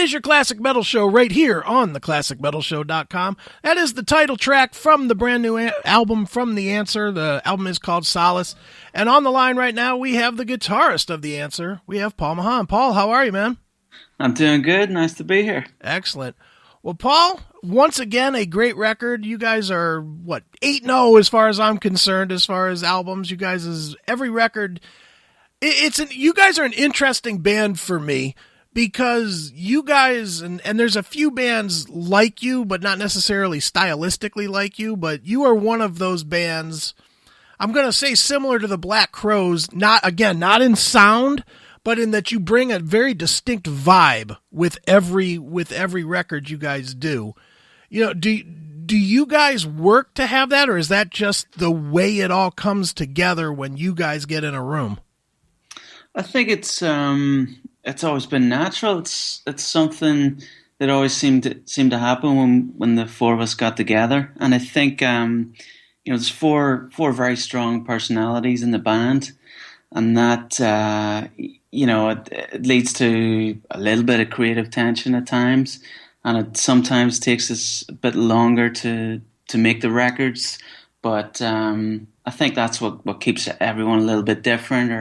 is your Classic Metal Show right here on theclassicmetalshow.com. That is the title track from the brand new album from The Answer. The album is called Solace. And on the line right now, we have the guitarist of The Answer. We have Paul Mahon. Paul, how are you, man? I'm doing good. Nice to be here. Excellent. Well, Paul, once again, a great record. You guys are, 8-0 as far as I'm concerned, as far as albums. You guys, every record, you guys are an interesting band for me. Because you guys, and there's a few bands like you, but not necessarily stylistically like you, but you are one of those bands, I'm going to say similar to the Black Crowes, not in sound, but in that you bring a very distinct vibe with every record you guys do. You know, do you guys work to have that, or is that just the way it all comes together when you guys get in a room? I think it's always been natural. It's something that always seemed to happen when the four of us got together. And I think there's four very strong personalities in the band, and that it leads to a little bit of creative tension at times, and it sometimes takes us a bit longer to make the records, but I think that's what keeps everyone a little bit different,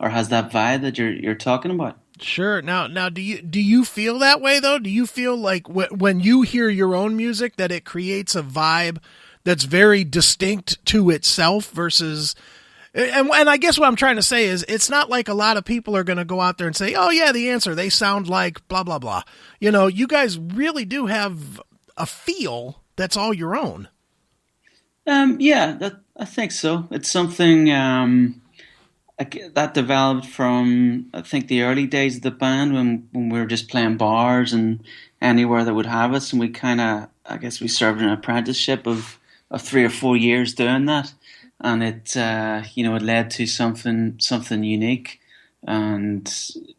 or has that vibe that you're talking about. Sure. Now, do you feel that way though? Do you feel like when you hear your own music that it creates a vibe that's very distinct to itself versus? And I guess what I'm trying to say is it's not like a lot of people are going to go out there and say, "Oh yeah, The Answer, they sound like blah blah blah." You know, you guys really do have a feel that's all your own. I think so. It's something that developed from, I think, the early days of the band when we were just playing bars and anywhere that would have us, and we we served an apprenticeship of 3 or 4 years doing that, and it it led to something unique, and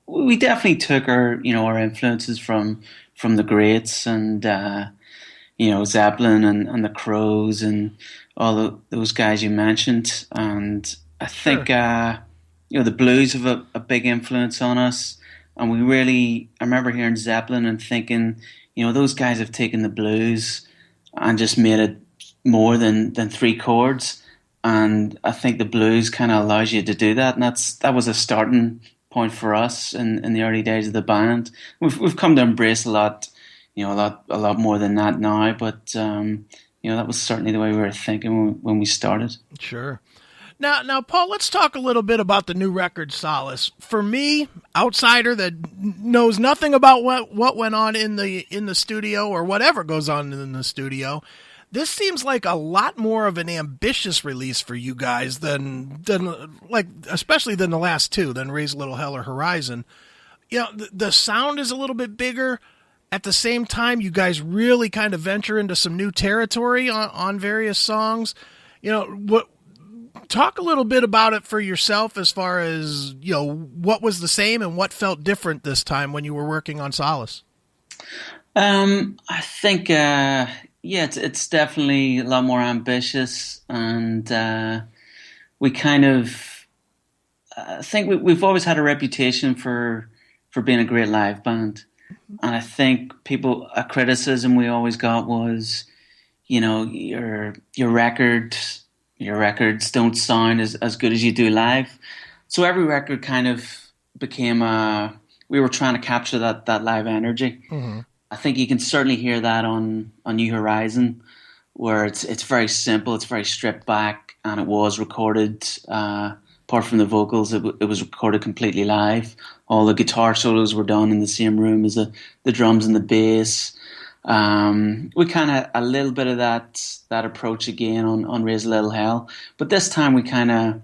we definitely took our influences from the greats and Zeppelin and the Crowes and all those guys you mentioned, and I think the blues have a big influence on us, and I remember hearing Zeppelin and thinking, those guys have taken the blues and just made it more than 3 chords, and I think the blues kind of allows you to do that, and that was a starting point for us in the early days of the band. We've come to embrace a lot more than that now, but that was certainly the way we were thinking when we started. Sure. Now, Paul, let's talk a little bit about the new record, Solace. For me, outsider that knows nothing about what went on in the studio or whatever goes on in the studio, this seems like a lot more of an ambitious release for you guys than especially than the last two, than Raise a Little Hell or Horizon. The sound is a little bit bigger. At the same time, you guys really kind of venture into some new territory on various songs. Talk a little bit about it for yourself as far as, what was the same and what felt different this time when you were working on Solace. I think, it's definitely a lot more ambitious, and we kind of, I think we've always had a reputation for being a great live band. And I think a criticism we always got was, your records don't sound as good as you do live. So every record kind of became we were trying to capture that live energy. Mm-hmm. I think you can certainly hear that on New Horizon, where it's very simple, it's very stripped back, and it was recorded, apart from the vocals, it was recorded completely live. All the guitar solos were done in the same room as the drums and the bass. We kind of a little bit of that approach again on Raise a Little Hell, but this time we kind of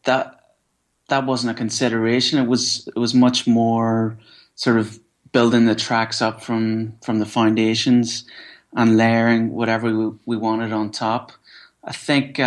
that wasn't a consideration. It was much more sort of building the tracks up from the foundations and layering whatever we wanted on top. I think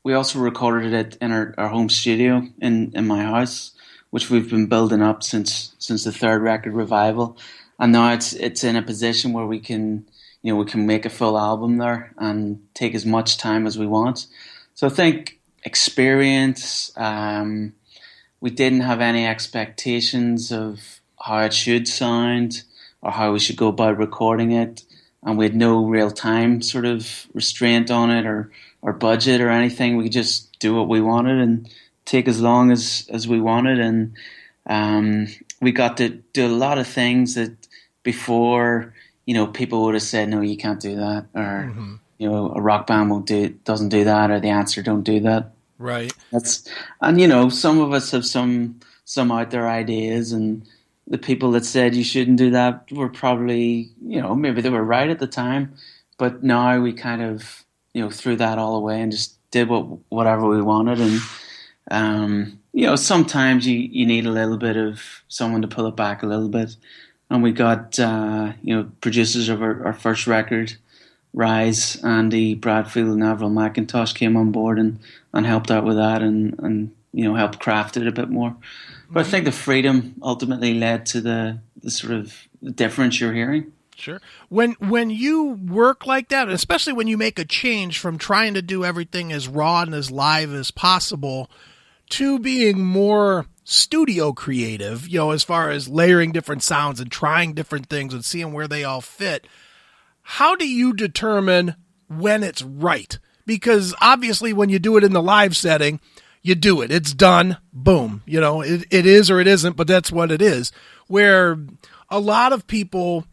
we also recorded it in our home studio in my house, which we've been building up since the third record, Revival. And now it's in a position where we can make a full album there and take as much time as we want. So I think experience, we didn't have any expectations of how it should sound. how we should go about recording it, and we had no real time sort of restraint on it or budget or anything. We could just do what we wanted and take as long as we wanted, and we got to do a lot of things that before, people would have said, no, you can't do that, or a rock band doesn't do that, or The Answer don't do that. Right. And some of us have some out there ideas, and the people that said you shouldn't do that were probably, maybe they were right at the time, but now we kind of, threw that all away and just did whatever we wanted. And sometimes you need a little bit of someone to pull it back a little bit. And we got producers of our first record, Rise, Andy Bradfield and Avril McIntosh came on board and helped out with that and helped craft it a bit more. But I think the freedom ultimately led to the sort of difference you're hearing. Sure. When you work like that, especially when you make a change from trying to do everything as raw and as live as possible to being more studio creative, as far as layering different sounds and trying different things and seeing where they all fit, how do you determine when it's right? Because obviously when you do it in the live setting, you do it. It's done. Boom. It is or it isn't, but that's what it is. Where a lot of people,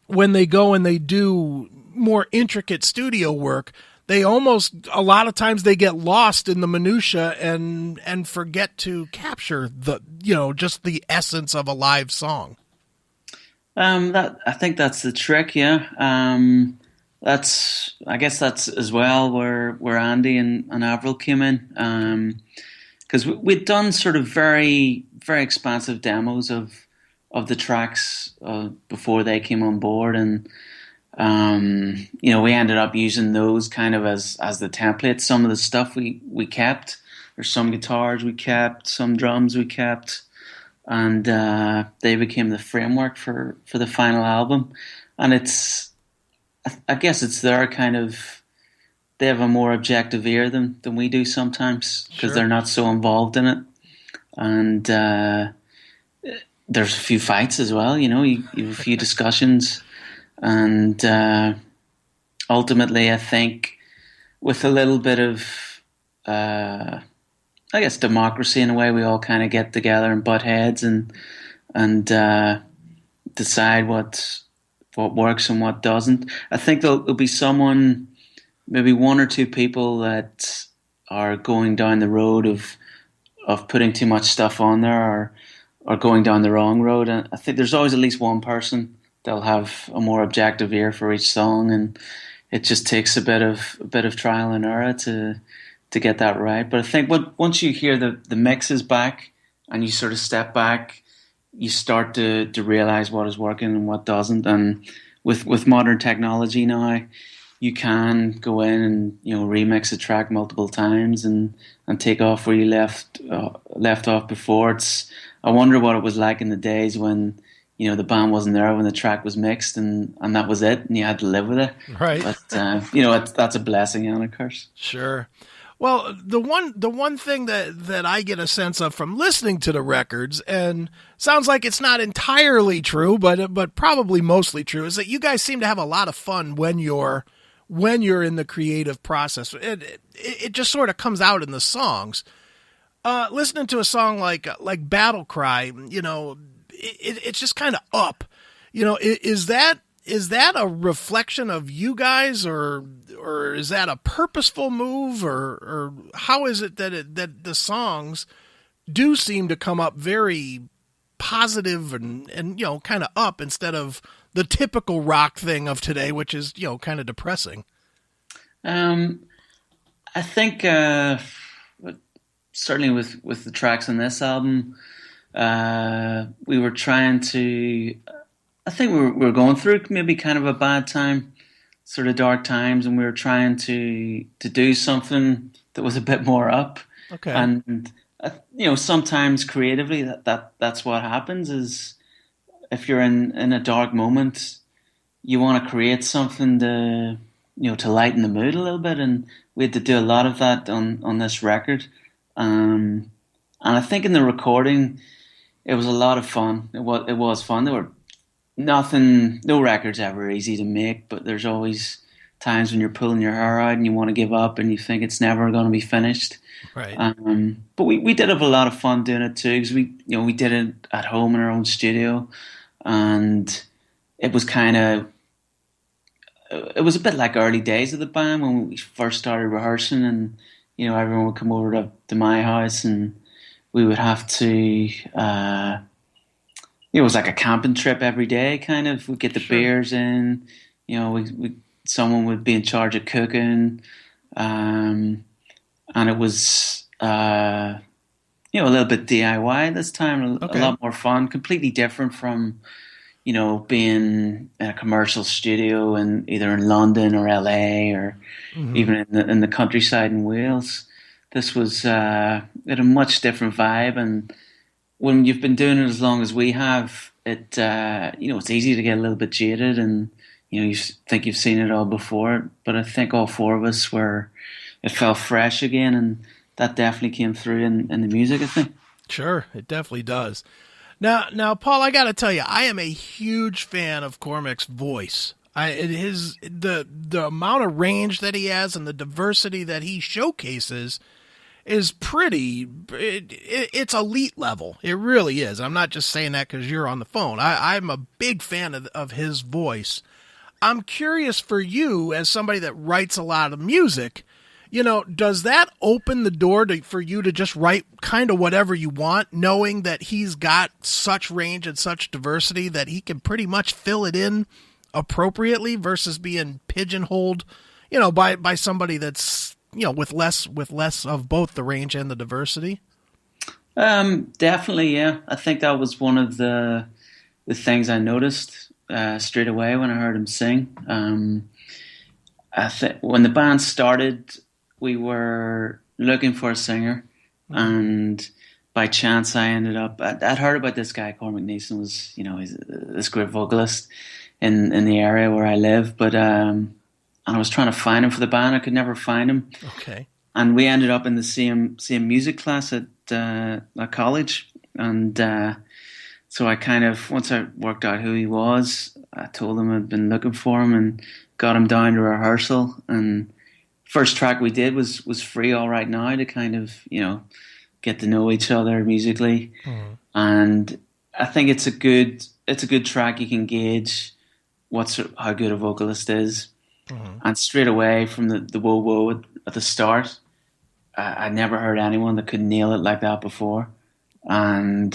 when they go and they do more intricate studio work, a lot of times they get lost in the minutia and forget to capture just the essence of a live song. I think that's the trick, yeah. I guess that's as well where Andy and Avril came in, because we'd done sort of very, very expansive demos of the tracks before they came on board, and we ended up using those kind of as the template. Some of the stuff we kept, or some guitars we kept, some drums we kept, and they became the framework for the final album. And I guess it's their kind of, they have a more objective ear than we do sometimes, because They're not so involved in it. And there's a few fights as well, you have a few discussions. And ultimately, I think with a little bit of, democracy in a way, we all kind of get together and butt heads and decide what works and what doesn't. I think there'll be someone, maybe one or two people that are going down the road of putting too much stuff on there or going down the wrong road. And I think there's always at least one person that'll have a more objective ear for each song, and it just takes a bit of trial and error to get that right. But I think once you hear the mixes back and you sort of step back, you start to realize what is working and what doesn't. And with modern technology now, you can go in and remix a track multiple times and take off where you left off before. I wonder what it was like in the days when the band wasn't there, when the track was mixed and that was it, and you had to live with it. Right. But that's a blessing and a curse. Sure. Well, the one thing that I get a sense of from listening to the records, and sounds like it's not entirely true, but probably mostly true, is that you guys seem to have a lot of fun when you're in the creative process. It just sort of comes out in the songs. Listening to a song like Battle Cry, it's just kind of up. Is that a reflection of you guys, or is that a purposeful move, or how is it that the songs do seem to come up very positive and kind of up, instead of the typical rock thing of today, which is kind of depressing? I think certainly with the tracks on this album, we were trying to. I think we were going through maybe kind of a bad time, sort of dark times, and we were trying to do something that was a bit more up. Okay. And sometimes creatively that's what happens, is if you're in a dark moment, you want to create something to lighten the mood a little bit, and we had to do a lot of that on this record. And I think in the recording, it was a lot of fun. It was fun. There were nothing, no record's ever easy to make, but there's always times when you're pulling your hair out and you want to give up and you think it's never going to be finished. Right. But we did have a lot of fun doing it too, because we did it at home in our own studio, and it was kind of, it was a bit like early days of the band when we first started rehearsing, and everyone would come over to my house, and we would have to. It was like a camping trip every day, kind of. We'd get the Sure. beers in, someone would be in charge of cooking, and it was a little bit DIY this time, Okay. a lot more fun, completely different from being in a commercial studio and either in London or LA or even in the countryside in Wales. This was it had a much different vibe, and when you've been doing it as long as we have, it's easy to get a little bit jaded, and you think you've seen it all before. But I think all four of us it felt fresh again, and that definitely came through in the music, I think. Sure, it definitely does. Now, Paul, I got to tell you, I am a huge fan of Cormac's voice. The amount of range that he has and the diversity that he showcases is it's elite level. It really is. I'm not just saying that because you're on the phone. I'm a big fan of his voice. I'm curious for you, as somebody that writes a lot of music, does that open the door for you to just write kind of whatever you want, knowing that he's got such range and such diversity that he can pretty much fill it in appropriately versus being pigeonholed, by somebody that's, with less of both the range and the diversity? Definitely, yeah. I think that was one of the things I noticed straight away when I heard him sing. I think when the band started, we were looking for a singer, and by chance I ended up. I'd heard about this guy, Cormac Neeson, he's this great vocalist in the area where I live, but and I was trying to find him for the band. I could never find him. Okay. And we ended up in the same music class at college, and so I kind of, once I worked out who he was, I told him I'd been looking for him and got him down to rehearsal. And first track we did was Free All Right Now, to kind of get to know each other musically. And I think it's a good track. You can gauge how good a vocalist is. And straight away from the whoa whoa at the start, I never heard anyone that could nail it like that before. And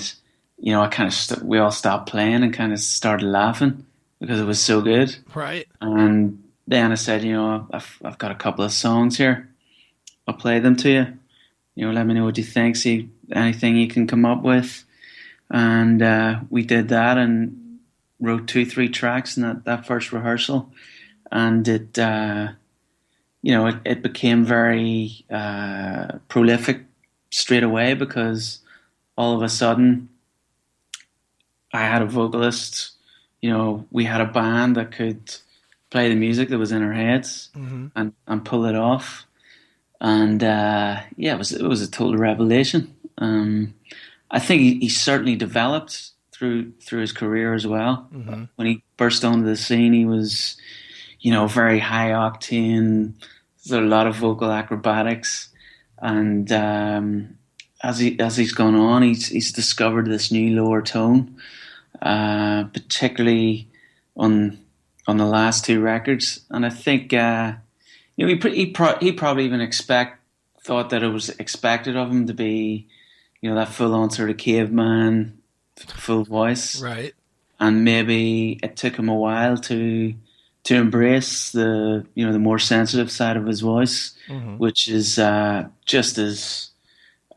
I kind of we all stopped playing and kind of started laughing because it was so good. Right. And then I said, I've got a couple of songs here. I'll play them to you. Let me know what you think. See anything you can come up with. And we did that and wrote 2-3 tracks in that first rehearsal. And it became very prolific straight away, because all of a sudden I had a vocalist. We had a band that could play the music that was in our heads and pull it off. And it was a total revelation. I think he certainly developed through his career as well. When he burst onto the scene, he was very high octane. There's a lot of vocal acrobatics, and as he's gone on, he's discovered this new lower tone, particularly on the last 2 records. And I think he probably even thought that it was expected of him to be that full on sort of caveman, full voice, right? And maybe it took him a while to embrace the the more sensitive side of his voice, which is just as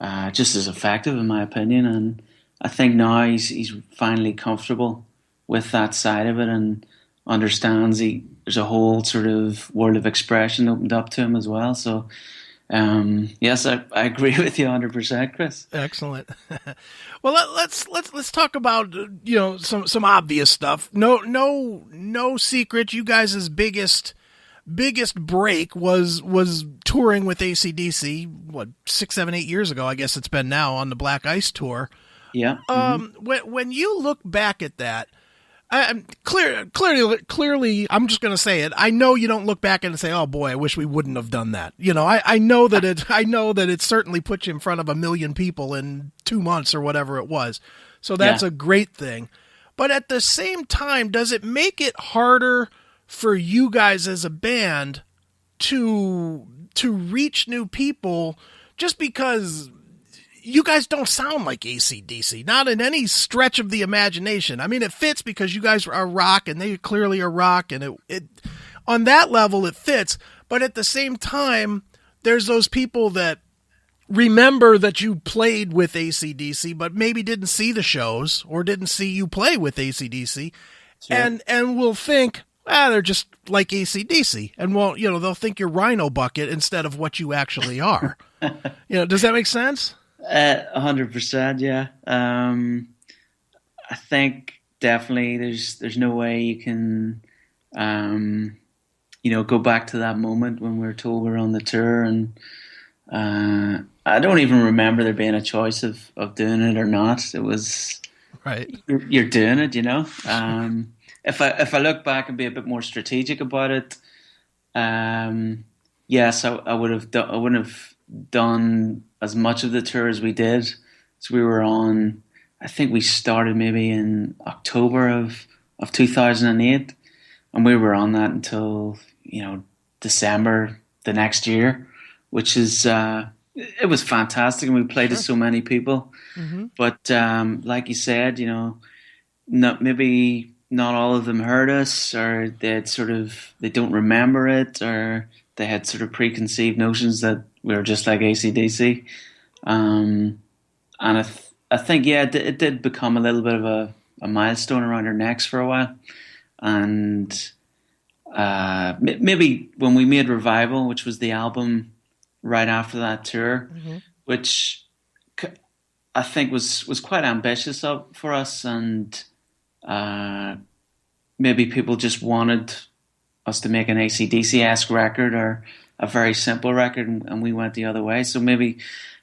effective in my opinion. And I think now he's finally comfortable with that side of it and understands there's a whole sort of world of expression opened up to him as well. So yes, I agree with you 100%, Chris. Excellent. Well, let's talk about some obvious stuff. No secret. You guys' biggest break was touring with ACDC. What, 6, 7, 8 years ago? I guess it's been now, on the Black Ice tour. Yeah. When you look back at that, Clearly, I'm just going to say it. I know you don't look back and say, "Oh boy, I wish we wouldn't have done that." You know, I know that it certainly put you in front of 1 million people in 2 months or whatever it was. So that's a great thing. But at the same time, does it make it harder for you guys as a band to reach new people just because you guys don't sound like ACDC, not in any stretch of the imagination. I mean, it fits because you guys are rock and they clearly are rock, and it on that level it fits. But at the same time, there's those people that remember that you played with ACDC, but maybe didn't see the shows or didn't see you play with ACDC, sure. and will think, they're just like ACDC, and they'll think you're Rhino Bucket instead of what you actually are. Does that make sense? 100%, yeah. I think definitely there's no way you can, go back to that moment when we were told we were on the tour, and I don't even remember there being a choice of doing it or not. It was right. You're doing it, If I look back and be a bit more strategic about it, yes, I wouldn't have done as much of the tour as we did. So we were on, I think we started maybe in October of 2008, and we were on that until December the next year, which is it was fantastic, and we played to so many people. Mm-hmm. But like you said, maybe not all of them heard us, or they don't remember it, or they had sort of preconceived notions that we were just like ACDC. And I think, it did become a little bit of a milestone around our necks for a while. And maybe when we made Revival, which was the album right after that tour, mm-hmm. which I think was quite ambitious for us, and maybe people just wanted us to make an ACDC-esque record or a very simple record, and we went the other way. So maybe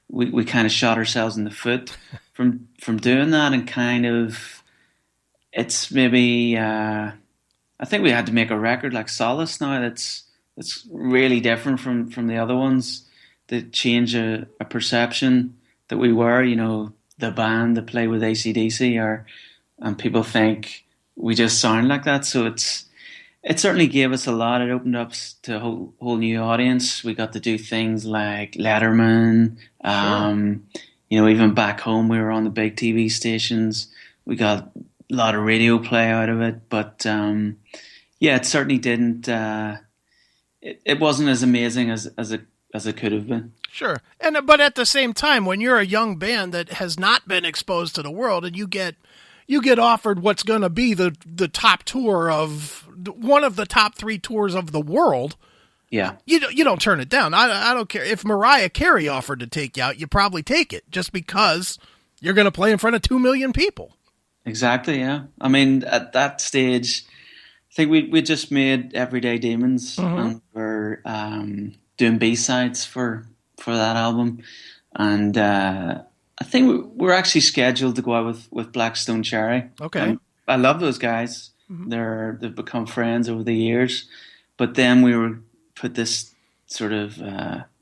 we kind of shot ourselves in the foot from doing that, and kind of it's maybe I think we had to make a record like SOLAS now that's really different from the other ones, that change a perception that we were, the band that play with ACDC, and people think we just sound like that. So it certainly gave us a lot. It opened up to a whole new audience. We got to do things like Letterman. Sure. Even back home, we were on the big TV stations. We got a lot of radio play out of it. But it certainly didn't. It wasn't as amazing as it could have been. Sure, but at the same time, when you're a young band that has not been exposed to the world, and you get offered what's going to be the top tour of one of the top 3 tours of the world, you don't turn it down. I don't care if Mariah Carey offered to take you out, you probably take it just because you're going to play in front of 2 million people. Exactly. Yeah. I mean, at that stage, I think we just made Everyday Demons, mm-hmm. and we're doing B-sides for that album, and I think we're actually scheduled to go out with Black Stone Cherry. Okay. I love those guys. Mm-hmm. They've become friends over the years. But then put this sort of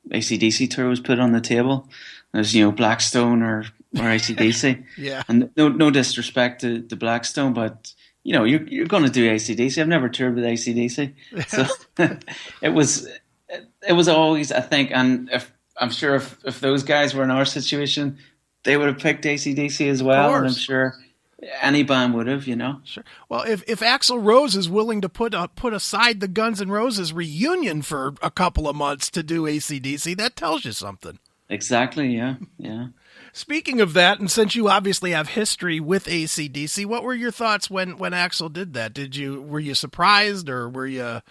ACDC tour was put on the table. There's Blackstone or ACDC. Yeah. And no disrespect to Blackstone, but you're going to do ACDC. I've never toured with ACDC, so it was always, I think, and I'm sure if those guys were in our situation, they would have picked ACDC as well, and I'm sure any band would have, Sure. Well, if Axl Rose is willing to put aside the Guns N' Roses reunion for a couple of months to do ACDC, that tells you something. Exactly. Yeah. Speaking of that, and since you obviously have history with ACDC, what were your thoughts when Axl did that? Were you surprised, or were you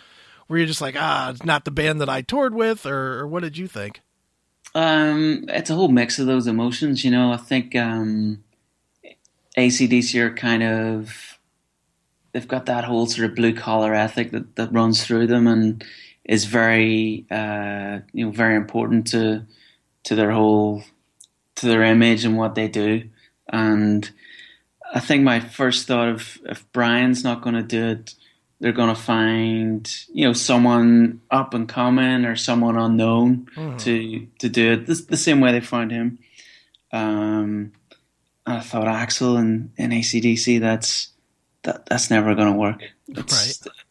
just like, it's not the band that I toured with, or what did you think? It's a whole mix of those emotions, I think ACDC are kind of, they've got that whole sort of blue collar ethic that runs through them, and is very very important to their image and what they do. And I think my first thought of if Brian's not going to do it, they're going to find someone up and coming or someone unknown to do it the same way they found him. And I thought Axel in ACDC, that's never going to work.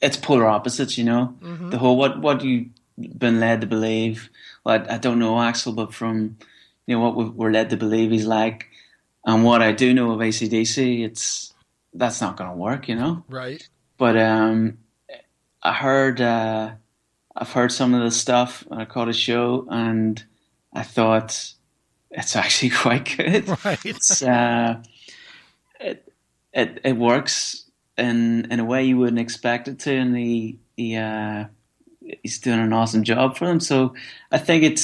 It's polar opposites, The whole what you've been led to believe. Well, I don't know Axel, but from what we're led to believe he's like, and what I do know of ACDC, that's not going to work, Right. But I've heard some of the stuff. I caught a show, and I thought it's actually quite good. Right. It's, it works in a way you wouldn't expect it to, and he's doing an awesome job for them. So I think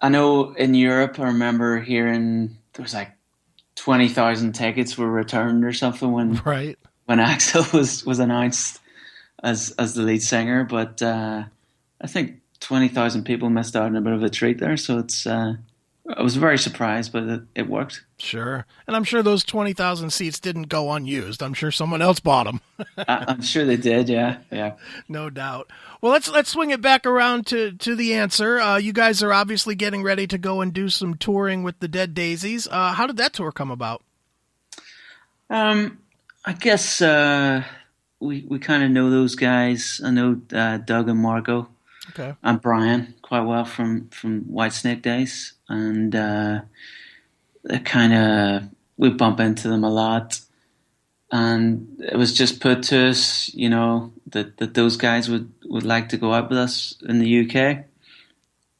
I know in Europe, I remember hearing there was like 20,000 tickets were returned or something when Axel was announced as the lead singer. But I think 20,000 people missed out on a bit of a treat there. So I was very surprised, but it worked. Sure. And I'm sure those 20,000 seats didn't go unused. I'm sure someone else bought them. I'm sure they did, yeah. No doubt. Well, let's swing it back around to the answer. You guys are obviously getting ready to go and do some touring with the Dead Daisies. How did that tour come about? I guess we kind of know those guys. I know Doug and Marco. Okay. And Brian quite well from Whitesnake days, and we bump into them a lot, and it was just put to us, that those guys would like to go out with us in the UK.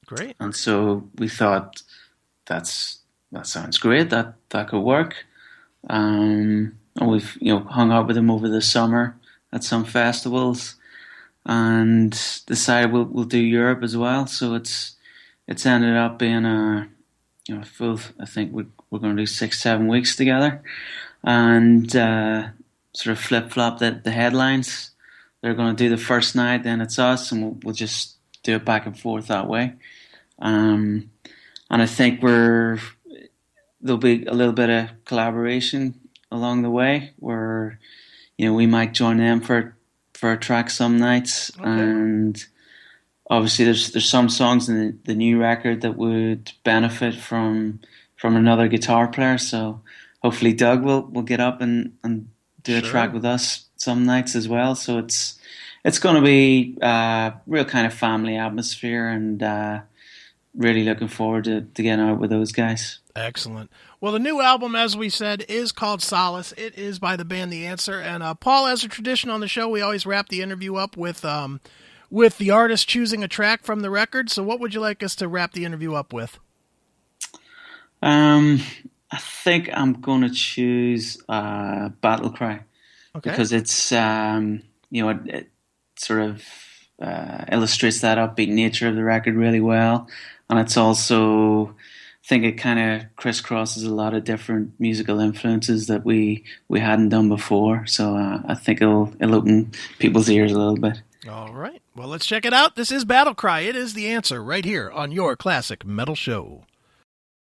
Great. And so we thought that sounds great. That could work. And we've hung out with them over the summer at some festivals, and decided we'll do Europe as well. So it's ended up being a full. I think we're going to do 6-7 weeks together, and sort of flip flop the headlines. They're going to do the first night, then it's us, and we'll just do it back and forth that way. And I think there'll be a little bit of collaboration along the way, where we might join them for a track some nights. Okay. And obviously there's some songs in the new record that would benefit from another guitar player, so hopefully Doug will get up and do a track with us some nights as well. So it's going to be a real kind of family atmosphere, and really looking forward to getting out with those guys. Excellent. Well, the new album, as we said, is called Solace. It is by the band The Answer. And Paul, as a tradition on the show, we always wrap the interview up with the artist choosing a track from the record. So what would you like us to wrap the interview up with? I think I'm going to choose Battle Cry. Okay. Because it's, it sort of illustrates that upbeat nature of the record really well. And it's also, I think it kind of crisscrosses a lot of different musical influences that we hadn't done before. So I think it'll open people's ears a little bit. All right. Well, let's check it out. This is Battle Cry. It is The Answer right here on your Classic Metal Show.